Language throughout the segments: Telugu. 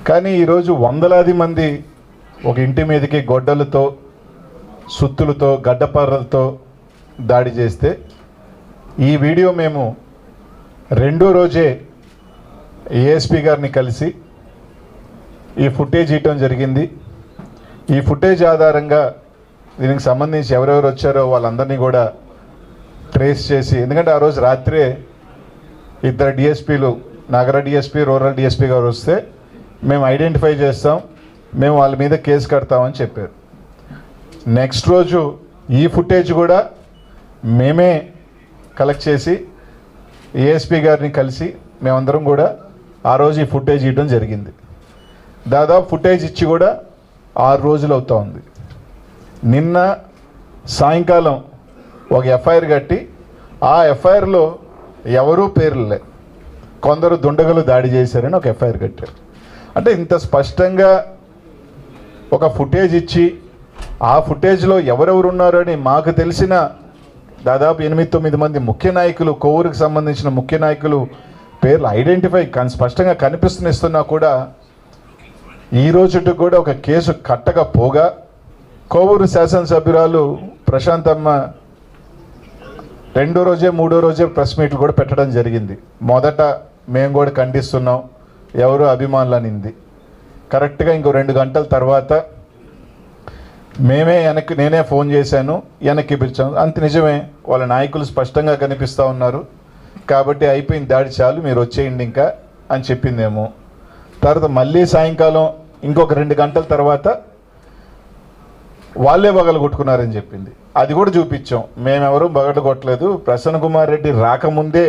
కానీ ఈరోజు వందలాది మంది ఒక ఇంటి మీదకి గొడ్డలతో, సుత్తులతో, గడ్డపారలతో దాడి చేస్తే ఈ వీడియో మేము రెండో రోజే ఏఎస్పీ గారిని కలిసి ఈ ఫుటేజ్ ఇవ్వటం జరిగింది. ఈ ఫుటేజ్ ఆధారంగా దీనికి సంబంధించి ఎవరెవరు వచ్చారో వాళ్ళందరినీ కూడా ట్రేస్ చేసి, ఎందుకంటే ఆ రోజు రాత్రే ఇద్దరు డిఎస్పీలు, నగర డిఎస్పీ, రూరల్ డిఎస్పీ గారు వస్తే మేము ఐడెంటిఫై చేస్తాం, మేము వాళ్ళ మీద కేసు కడతామని చెప్పారు. నెక్స్ట్ రోజు ఈ ఫుటేజ్ కూడా మేమే కలెక్ట్ చేసి ఏఎస్పీ గారిని కలిసి మేమందరం కూడా ఆ రోజు ఈ ఫుటేజ్ ఇవ్వడం జరిగింది. దాదాపు ఫుటేజ్ ఇచ్చి కూడా 6 రోజులు అవుతూ ఉంది. నిన్న సాయంకాలం ఒక ఎఫ్ఐఆర్ కట్టి ఆ ఎఫ్ఐఆర్లో ఎవరూ పేర్లే, కొందరు దుండగులు దాడి చేశారని ఒక ఎఫ్ఐఆర్ కట్టారు. అంటే ఇంత స్పష్టంగా ఒక ఫుటేజ్ ఇచ్చి ఆ ఫుటేజ్లో ఎవరెవరు ఉన్నారో అని మాకు తెలిసిన దాదాపు 8-9 మంది ముఖ్య నాయకులు, కోవూరుకు సంబంధించిన ముఖ్య నాయకులు పేర్లు ఐడెంటిఫై స్పష్టంగా కనిపిస్తున్నా కూడా ఈ రోజుకి కూడా ఒక కేసు కట్టకపోగా కోవూరు శాసనసభ్యురాలు ప్రశాంతమ్మ రెండో రోజే మూడో రోజే ప్రెస్ మీట్లు కూడా పెట్టడం జరిగింది. మొదట మేము కూడా ఖండిస్తున్నాం, ఎవరు అభిమానులు అనింది. కరెక్ట్గా ఇంకో 2 గంటల తర్వాత నేనే ఫోన్ చేశాను, వెనక్కి పిలిచాను. అంత నిజమే, వాళ్ళ నాయకులు స్పష్టంగా కనిపిస్తూ ఉన్నారు కాబట్టి అయిపోయింది దాడి, చాలు మీరు వచ్చేయండి ఇంకా అని చెప్పిందేమో. తర్వాత మళ్ళీ సాయంకాలం ఇంకొక 2 గంటల తర్వాత వాళ్ళే బగలు కొట్టుకున్నారని చెప్పింది. అది కూడా చూపించాం. మేమెవరూ బగలు కొట్టలేదు, ప్రసన్న కుమార్ రెడ్డి రాకముందే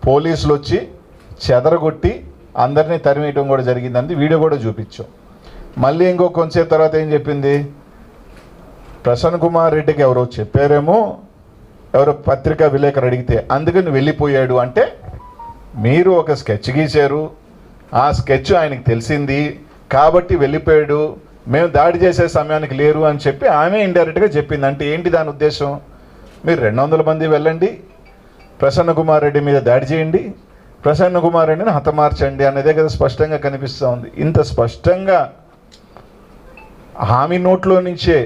పోలీసులు వచ్చి చెదరగొట్టి అందరినీ తరిమేయటం కూడా జరిగిందని వీడియో కూడా చూపించాం. మళ్ళీ ఇంకో కొంచెంసేపు తర్వాత ఏం చెప్పింది, ప్రసన్న కుమార్ రెడ్డికి ఎవరో చెప్పారేమో, ఎవరో పత్రికా విలేకరు అడిగితే అందుకని వెళ్ళిపోయాడు. అంటే మీరు ఒక స్కెచ్ గీశారు, ఆ స్కెచ్ ఆయనకు తెలిసింది కాబట్టి వెళ్ళిపోయాడు, మేము దాడి చేసే సమయానికి లేరు అని చెప్పి ఆమె ఇండైరెక్ట్గా చెప్పింది. అంటే ఏంటి దాని ఉద్దేశం? మీరు 200 మంది వెళ్ళండి, ప్రసన్న కుమార్ రెడ్డి మీద దాడి చేయండి, ప్రసన్న కుమార్ రెడ్డిని హతమార్చండి అనేదే కదా స్పష్టంగా కనిపిస్తూ ఉంది. ఇంత స్పష్టంగా హామీ నోట్లో నుంచే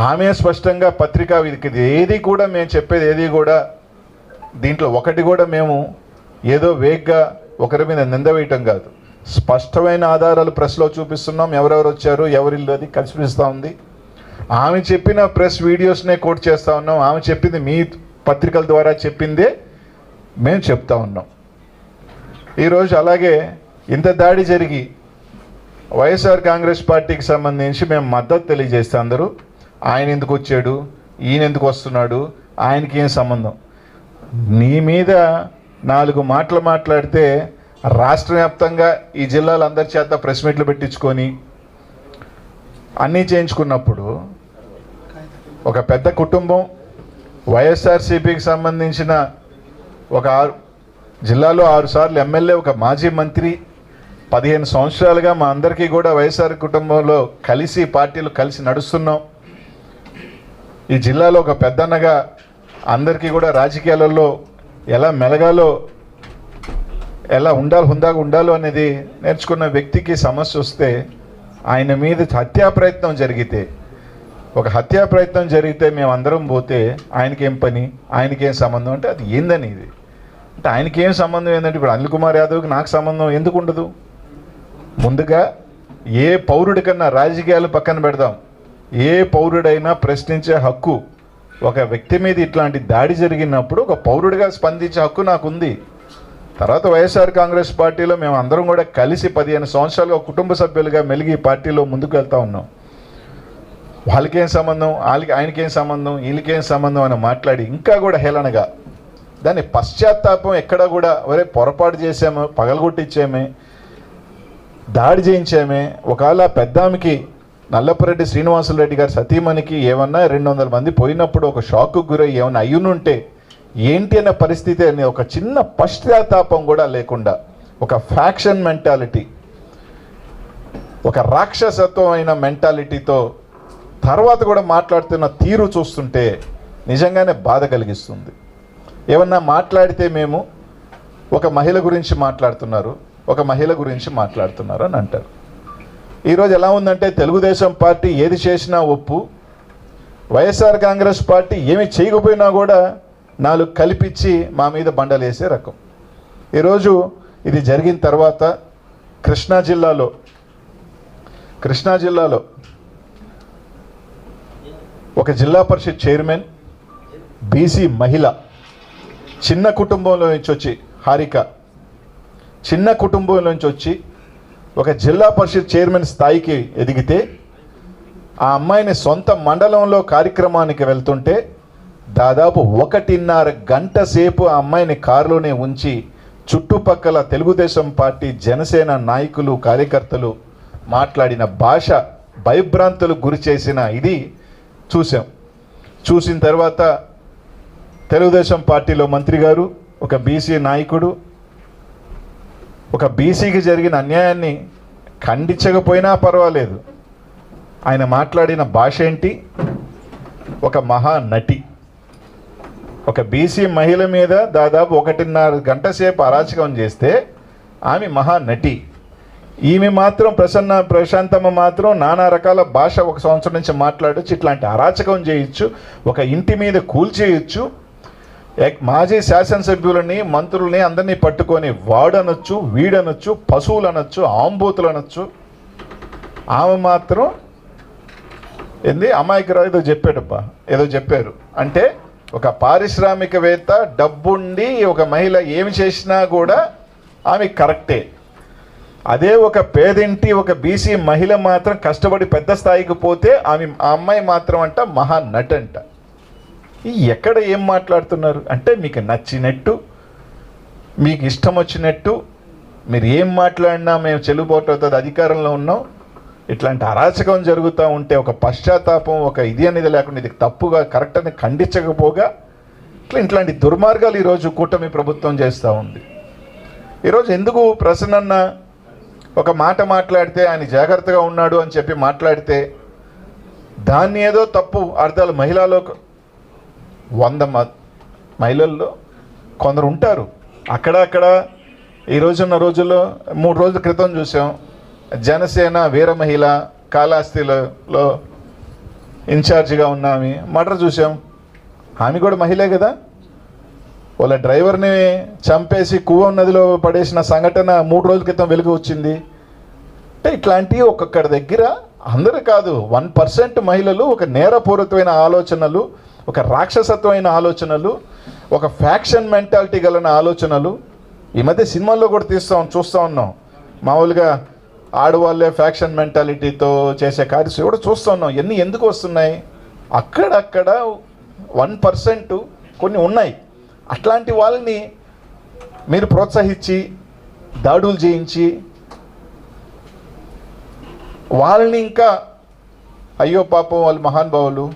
ఆమె స్పష్టంగా పత్రికా ఇది ఏది కూడా మేము చెప్పేది ఏది కూడా దీంట్లో ఒకటి కూడా మేము ఏదో వేగ్గా ఒకరి మీద నింద వేయటం కాదు, స్పష్టమైన ఆధారాలు ప్రెస్లో చూపిస్తున్నాం. ఎవరెవరు వచ్చారు, ఎవరిల్లు అది కనిపిస్తూ ఉంది. ఆమె చెప్పిన ప్రెస్ వీడియోస్నే కోట్ చేస్తూ ఉన్నాం. ఆమె చెప్పింది మీ పత్రికల ద్వారా చెప్పిందే మేము చెప్తా ఉన్నాం. ఈరోజు అలాగే ఇంత దాడి జరిగి వైఎస్ఆర్ కాంగ్రెస్ పార్టీకి సంబంధించి మేము మద్దతు తెలియజేస్తే అందరూ ఆయన ఎందుకు వచ్చాడు, ఈయన ఎందుకు వస్తున్నాడు, ఆయనకి ఏం సంబంధం? నీ మీద 4 మాటలు మాట్లాడితే రాష్ట్ర వ్యాప్తంగా ఈ జిల్లాలో అందరి చేత ప్రెస్ మీట్లు పెట్టించుకొని అన్నీ చేయించుకున్నప్పుడు ఒక పెద్ద కుటుంబం, వైఎస్ఆర్సీపీకి సంబంధించిన ఒక జిల్లాలో 6 సార్లు ఎమ్మెల్యే, ఒక మాజీ మంత్రి, 15 సంవత్సరాలుగా మా అందరికీ కూడా వైఎస్ఆర్ కుటుంబంలో కలిసి పార్టీలు కలిసి నడుస్తున్నాం. ఈ జిల్లాలో ఒక పెద్దన్నగా అందరికీ కూడా రాజకీయాలలో ఎలా మెలగాలో, ఎలా హుందాగా ఉండాలో అనేది నేర్చుకున్న వ్యక్తికి సమస్య వస్తే ఆయన మీద హత్యా ప్రయత్నం జరిగితే మేమందరం పోతే ఆయనకేం పని, ఆయనకేం సంబంధం? అంటే అది ఏందని ఇది అంటే ఆయనకేం సంబంధం ఏంటంటే ఇప్పుడు అనిల్ కుమార్ యాదవ్కి నాకు సంబంధం ఎందుకు ఉండదు? ముందుగా ఏ పౌరుడికన్నా రాజకీయాలు పక్కన పెడదాం, ఏ పౌరుడైనా ప్రశ్నించే హక్కు, ఒక వ్యక్తి మీద ఇట్లాంటి దాడి జరిగినప్పుడు ఒక పౌరుడిగా స్పందించే హక్కు నాకుంది. తర్వాత వైఎస్ఆర్ కాంగ్రెస్ పార్టీలో మేము అందరం కూడా కలిసి 15 సంవత్సరాలుగా కుటుంబ సభ్యులుగా మెలిగి పార్టీలో ముందుకు వెళ్తూ ఉన్నాం. వాళ్ళకేం సంబంధం, ఆయనకేం సంబంధం, వీళ్ళకేం సంబంధం అని మాట్లాడి ఇంకా కూడా హేళనగా దాన్ని పశ్చాత్తాపం ఎక్కడా కూడా ఒరే పొరపాటు చేసామే, పగలగొట్టించామే, దాడి చేయించామే, ఒకవేళ పెద్దామికి నల్లపురెడ్డి శ్రీనివాసులరెడ్డి గారి సతీమణికి ఏమన్నా 200 మంది పోయినప్పుడు ఒక షాక్కు గురై ఏమన్నా అయ్యునుంటే ఏంటి అనే పరిస్థితి అనే ఒక చిన్న పశ్చాత్తాపం కూడా లేకుండా ఒక ఫ్యాక్షన్ మెంటాలిటీ, ఒక రాక్షసత్వమైన మెంటాలిటీతో తర్వాత కూడా మాట్లాడుతున్న తీరు చూస్తుంటే నిజంగానే బాధ కలిగిస్తుంది. ఏమన్నా మాట్లాడితే మేము ఒక మహిళ గురించి మాట్లాడుతున్నారు, ఒక మహిళ గురించి మాట్లాడుతున్నారు అని అంటారు. ఈరోజు ఎలా ఉందంటే తెలుగుదేశం పార్టీ ఏది చేసినా ఒప్పు, వైఎస్ఆర్ కాంగ్రెస్ పార్టీ ఏమి చేయకపోయినా కూడా నాలుగు కల్పించి మా మీద బండలేసే రకం. ఈరోజు ఇది జరిగిన తర్వాత కృష్ణా జిల్లాలో ఒక జిల్లా పరిషత్ చైర్మన్ బీసీ మహిళ చిన్న కుటుంబంలో నుంచి వచ్చి, హారిక చిన్న కుటుంబంలో నుంచి వచ్చి ఒక జిల్లా పరిషత్ చైర్మన్ స్థాయికి ఎదిగితే, ఆ అమ్మాయిని సొంత మండలంలో కార్యక్రమానికి వెళ్తుంటే దాదాపు 1.5 గంట సేపు ఆ అమ్మాయిని కారులోనే ఉంచి చుట్టుపక్కల తెలుగుదేశం పార్టీ జనసేన నాయకులు కార్యకర్తలు మాట్లాడిన భాష భయభ్రాంతులకు గురి చేసిన ఇది చూసిన తర్వాత తెలుగుదేశం పార్టీలో మంత్రి గారు, ఒక బీసీ నాయకుడు, ఒక బీసీకి జరిగిన అన్యాయాన్ని ఖండించకపోయినా పర్వాలేదు, ఆయన మాట్లాడిన భాష ఏంటి? ఒక మహానటి, ఒక బీసీ మహిళ మీద దాదాపు 1.5 గంట సేపు అరాచకం చేస్తే ఆమె మహానటి. ఈమె మాత్రం ప్రశాంతమ్మ మాత్రం నానా రకాల భాష 1 సంవత్సరం నుంచి మాట్లాడచ్చు, ఇట్లాంటి అరాచకం చేయొచ్చు, ఒక ఇంటి మీద కూల్చేయచ్చు, మాజీ శాసనసభ్యులని మంత్రులని అందరినీ పట్టుకొని వాడనొచ్చు, వీడనొచ్చు, పశువులు అనొచ్చు, ఆంబూతులు అనొచ్చు. ఆమె మాత్రం అమాయకురాలు ఏదో చెప్పారు అంటే, ఒక పారిశ్రామికవేత్త డబ్బుండి ఒక మహిళ ఏమి చేసినా కూడా ఆమె కరెక్టే. అదే ఒక పేదింటి ఒక బీసీ మహిళ మాత్రం కష్టపడి పెద్ద స్థాయికి పోతే ఆ అమ్మాయి మాత్రం అంట మహానటి అంట. ఎక్కడ ఏం మాట్లాడుతున్నారు అంటే, మీకు నచ్చినట్టు, మీకు ఇష్టం వచ్చినట్టు మీరు ఏం మాట్లాడినా మేము చెల్లుబాటు అధికారంలో ఉన్నాం. ఇట్లాంటి అరాచకం జరుగుతూ ఉంటే ఒక పశ్చాత్తాపం, ఒక ఇది అనేది లేకుండా ఇది తప్పుగా కరెక్ట్ అని ఖండించకపోగా ఇట్లాంటి దుర్మార్గాలు ఈరోజు కూటమి ప్రభుత్వం చేస్తూ ఉంది. ఈరోజు ఎందుకు ప్రసన్నన్న ఒక మాట మాట్లాడితే ఆయన జాగ్రత్తగా ఉన్నాడు అని చెప్పి మాట్లాడితే దాన్ని ఏదో తప్పు అర్థాలు, మహిళలో 100 మహిళల్లో కొందరు ఉంటారు అక్కడక్కడ. ఈ రోజుల్లో 3 రోజుల క్రితం చూసాం, జనసేన వీర మహిళ కాళహస్తిలో ఇన్ఛార్జిగా ఉన్న ఆమె మర్డర్ చూసాం. ఆమె కూడా మహిళే కదా. వాళ్ళ డ్రైవర్ని చంపేసి కువ్వం నదిలో పడేసిన సంఘటన 3 రోజుల క్రితం వెలుగు వచ్చింది. అంటే ఇట్లాంటివి ఒక్కొక్కడి దగ్గర అందరూ కాదు, 1% మహిళలు ఒక నేరపూరితమైన ఆలోచనలు, ఒక రాక్షసత్వమైన ఆలోచనలు, ఒక ఫ్యాక్షన్ మెంటాలిటీ గలన ఆలోచనలు ఈ మధ్య సినిమాల్లో కూడా చూస్తూ ఉన్నాం. మామూలుగా ఆడవాళ్ళే ఫ్యాక్షన్ మెంటాలిటీతో చేసే కార్యక్రమం కూడా చూస్తూ ఉన్నాం. ఇవన్నీ ఎందుకు వస్తున్నాయి? అక్కడక్కడ 1% కొన్ని ఉన్నాయి. అట్లాంటి వాళ్ళని మీరు ప్రోత్సహించి దాడులు చేయించి వాళ్ళని ఇంకా అయ్యో పాపం వాళ్ళు మహానుభావులు,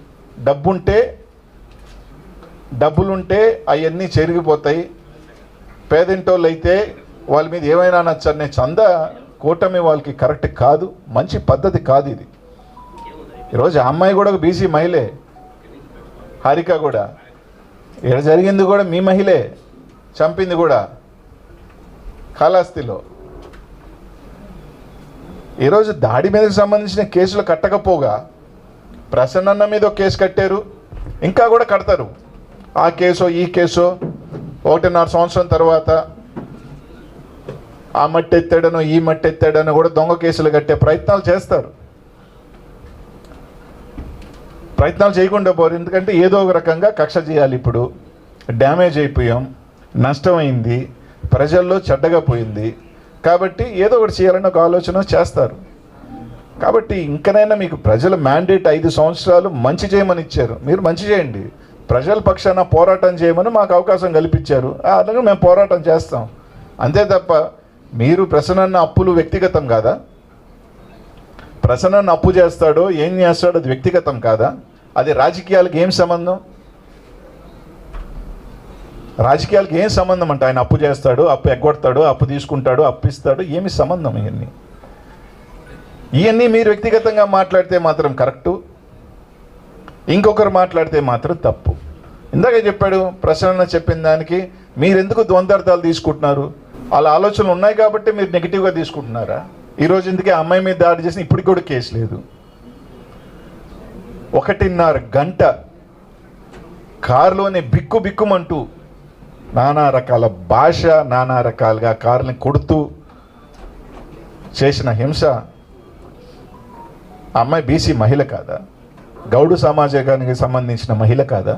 డబ్బులుంటే అవన్నీ చెరిగిపోతాయి, పేదింటోళ్ళు అయితే వాళ్ళ మీద ఏమైనా నచ్చనే చంద కూటమి వాళ్ళకి కరెక్ట్ కాదు, మంచి పద్ధతి కాదు ఇది. ఈరోజు ఆ అమ్మాయి కూడా ఒక బీసీ మహిళే, హారిక కూడా. ఇక్కడ జరిగింది కూడా మీ మహిళే, చంపింది కూడా కాళహస్తిలో. ఈరోజు దాడి మీదకి సంబంధించిన కేసులు కట్టకపోగా ప్రసన్నన్న మీద ఒక కేసు కట్టారు, ఇంకా కూడా కడతారు. ఆ కేసో ఈ కేసో 1.5 సంవత్సరం తర్వాత ఆ మట్టి ఎత్తాడనో ఈ మట్టి ఎత్తాడనో కూడా దొంగ కేసులు కట్టే ప్రయత్నాలు చేస్తారు. ప్రయత్నాలు చేయకుండా పోరు, ఎందుకంటే ఏదో ఒక రకంగా కక్ష చేయాలి. ఇప్పుడు డ్యామేజ్ అయిపోయాం, నష్టమైంది, ప్రజల్లో చెడ్డగా పోయింది కాబట్టి ఏదో ఒకటి చేయాలని ఒక ఆలోచన చేస్తారు. కాబట్టి ఇంకనైనా మీకు ప్రజల మ్యాండేట్ 5 సంవత్సరాలు మంచి చేయమని ఇచ్చారు, మీరు మంచి చేయండి. ప్రజల పక్షాన పోరాటం చేయమని మాకు అవకాశం కల్పించారు, అలాగే మేము పోరాటం చేస్తాం. అంతే తప్ప మీరు ప్రసన్నన్న అప్పులు వ్యక్తిగతం కాదా? ప్రసన్నన్న అప్పు చేస్తాడో ఏం చేస్తాడో అది వ్యక్తిగతం కాదా? అది రాజకీయాలకు ఏం సంబంధం? రాజకీయాలకు ఏం సంబంధం అంటే ఆయన అప్పు చేస్తాడు, అప్పు ఎగ్గొడతాడు, అప్పు తీసుకుంటాడు, అప్పు ఇస్తాడు, ఏమి సంబంధం? ఇవన్నీ మీరు వ్యక్తిగతంగా మాట్లాడితే మాత్రం కరెక్టు, ఇంకొకరు మాట్లాడితే మాత్రం తప్పు. ఇందాక చెప్పాడు ప్రసన్న చెప్పిన దానికి మీరెందుకు ద్వంద్వార్థాలు తీసుకుంటున్నారు? వాళ్ళ ఆలోచనలు ఉన్నాయి కాబట్టి మీరు నెగిటివ్గా తీసుకుంటున్నారా? ఈరోజు ఇందుకే అమ్మాయి మీద దాడి చేసిన ఇప్పటికి కూడా కేసు లేదు. 1.5 గంట కారులోనే బిక్కుమంటూ నానా రకాల భాష, నానా రకాలుగా కారుని కొడుతూ చేసిన హింస. అమ్మాయి బీసీ మహిళ కాదా? గౌడు సమాజానికి సంబంధించిన మహిళ కాదా?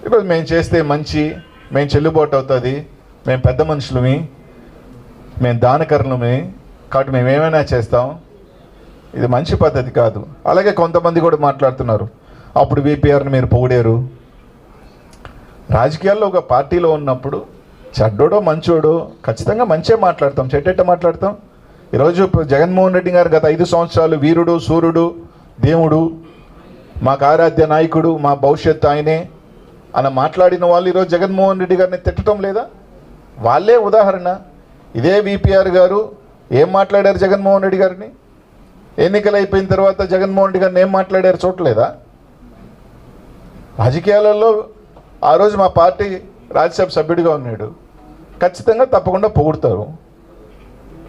ఈరోజు మేము చేస్తే మంచి, మేము చెల్లుబాటు అవుతుంది, మేము పెద్ద మనుషులమి, మేము దానకరులమి కాబట్టి మేము ఏమైనా చేస్తాం. ఇది మంచి పద్ధతి కాదు. అలాగే కొంతమంది కూడా మాట్లాడుతున్నారు, అప్పుడు విపిఆర్ని మీరు పొగిడారు. రాజకీయాల్లో ఒక పార్టీలో ఉన్నప్పుడు చెడ్డోడో మంచోడో ఖచ్చితంగా మంచిగా మాట్లాడతాం, చెడ్డెట్ట మాట్లాడతాం. ఈరోజు జగన్మోహన్ రెడ్డి గారు గత 5 సంవత్సరాలు వీరుడు, సూర్యుడు, దేవుడు, మాకు ఆరాధ్య నాయకుడు, మా భవిష్యత్తు ఆయనే అని మాట్లాడిన వాళ్ళు ఈరోజు జగన్మోహన్ రెడ్డి గారిని తిట్టడం లేదా? వాళ్ళే ఉదాహరణ. ఇదే విపిఆర్ గారు ఏం మాట్లాడారు జగన్మోహన్ రెడ్డి గారిని? ఎన్నికలు అయిపోయిన తర్వాత జగన్మోహన్ రెడ్డి గారిని ఏం మాట్లాడారు చూడలేదా? రాజకీయాలలో ఆ రోజు మా పార్టీ రాజ్యసభ సభ్యుడిగా ఉన్నాడు, ఖచ్చితంగా తప్పకుండా పొగుడతారు.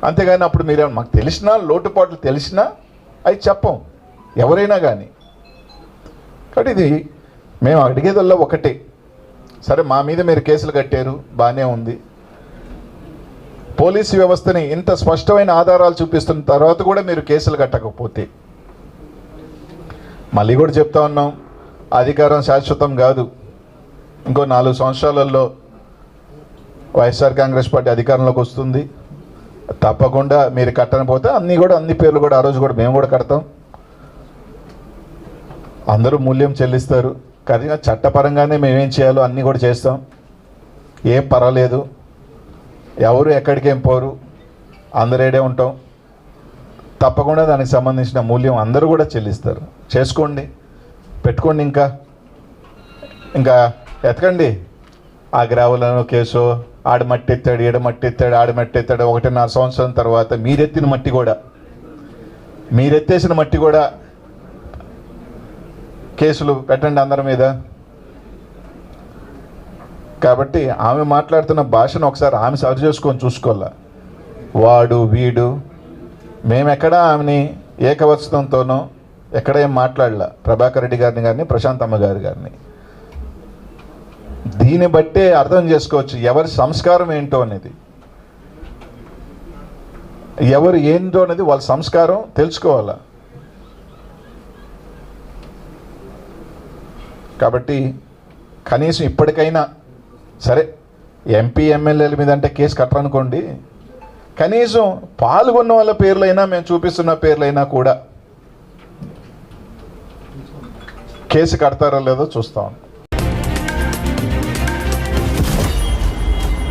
అంతేగాని అప్పుడు మీరేమో మాకు తెలిసినా, లోటుపాట్లు తెలిసినా అవి చెప్పం ఎవరైనా కానీ. కాబట్టి ఇది మేము అడిగేదల్లా ఒకటే, సరే మా మీద మీరు కేసులు కట్టారు, బాగానే ఉంది. పోలీసు వ్యవస్థని ఇంత స్పష్టమైన ఆధారాలు చూపిస్తున్న తర్వాత కూడా మీరు కేసులు కట్టకపోతే, మళ్ళీ కూడా చెప్తా ఉన్నాం, అధికారం శాశ్వతం కాదు. ఇంకో 4 సంవత్సరాలలో వైఎస్ఆర్ కాంగ్రెస్ పార్టీ అధికారంలోకి వస్తుంది. తప్పకుండా మీరు కట్టకపోతే అన్ని పేర్లు కూడా ఆ రోజు కూడా మేము కూడా కడతాం. అందరూ మూల్యం చెల్లిస్తారు. కానీ చట్టపరంగానే మేమేం చేయాలో అన్నీ కూడా చేస్తాం. ఏం పర్వాలేదు, ఎవరు ఎక్కడికేం పోరు, అందరేడే ఉంటాం. తప్పకుండా దానికి సంబంధించిన మూల్యం అందరూ కూడా చెల్లిస్తారు. చేసుకోండి, పెట్టుకోండి, ఇంకా ఎతకండి. ఆ గ్రావులను కేసు, ఆడ మట్టి ఎత్తాడు, ఈడ మట్టి ఎత్తాడు, ఆడ మట్టి ఎత్తాడు. 1.5 సంవత్సరం తర్వాత మీరెత్తేసిన మట్టి కూడా కేసులు పెట్టండి అందరి మీద. కాబట్టి ఆమె మాట్లాడుతున్న భాషను ఒకసారి ఆమె సరి చేసుకొని చూసుకోవాలా. వాడు వీడు మేమెక్కడా ఆమెని ఏకవచనంతోనో ఎక్కడ ఏం మాట్లాడలా, ప్రభాకర్ రెడ్డి గారిని కానీ ప్రశాంతమ్మ గారిని. దీన్ని బట్టే అర్థం చేసుకోవచ్చు ఎవరి సంస్కారం ఏంటో అనేది, ఎవరు ఏంటో అనేది వాళ్ళ సంస్కారం తెలుసుకోవాలా. కాబట్టి కనీసం ఇప్పటికైనా సరే ఎంపీ ఎమ్మెల్యేల మీద అంటే కేసు కట్టరనుకోండి, కనీసం పాల్గొన్న వాళ్ళ పేర్లైనా, మేము చూపిస్తున్న పేర్లైనా కూడా కేసు కడతారో లేదో చూస్తాం.